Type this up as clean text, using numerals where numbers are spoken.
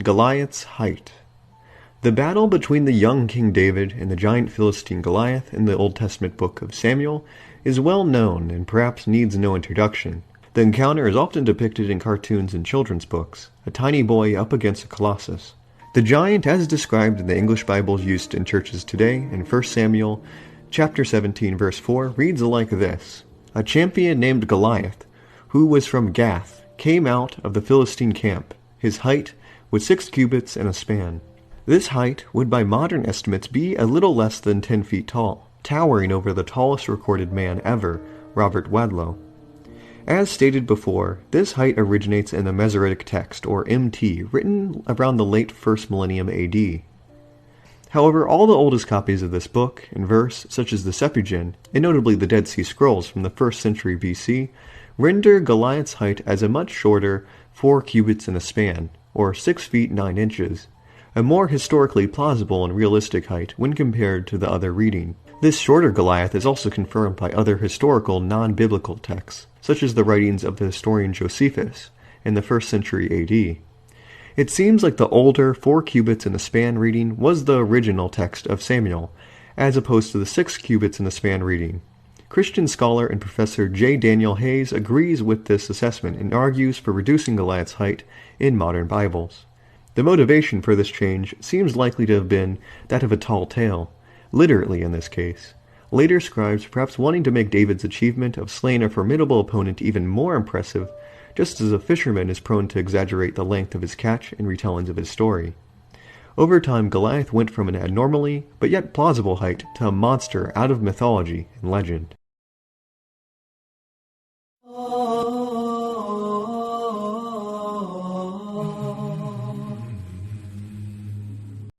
Goliath's height. The battle between the young King David and the giant Philistine Goliath in the Old Testament book of Samuel is well known and perhaps needs no introduction. The encounter is often depicted in cartoons and children's books, a tiny boy up against a colossus. The giant, as described in the English Bibles used in churches today in 1 Samuel chapter 17 verse 4, reads like this: "A champion named Goliath, who was from Gath, came out of the Philistine camp. His height was 6 cubits and a span." This height would by modern estimates be a little less than 10 feet tall, towering over the tallest recorded man ever, Robert Wadlow. As stated before, this height originates in the Masoretic text, or MT, written around the late 1st millennium AD. However, all the oldest copies of this book and verse, such as the Septuagint, and notably the Dead Sea Scrolls from the 1st century BC, render Goliath's height as a much shorter 4 cubits and a span, or 6 feet 9 inches, a more historically plausible and realistic height when compared to the other reading. This shorter Goliath is also confirmed by other historical non-biblical texts, such as the writings of the historian Josephus in the 1st century AD. It seems like the older 4 cubits in the span reading was the original text of Samuel, as opposed to the 6 cubits in the span reading. Christian scholar and Professor J. Daniel Hayes agrees with this assessment and argues for reducing Goliath's height in modern Bibles. The motivation for this change seems likely to have been that of a tall tale, literally in this case. Later scribes perhaps wanting to make David's achievement of slaying a formidable opponent even more impressive, just as a fisherman is prone to exaggerate the length of his catch in retellings of his story. Over time, Goliath went from an abnormally, but yet plausible height to a monster out of mythology and legend.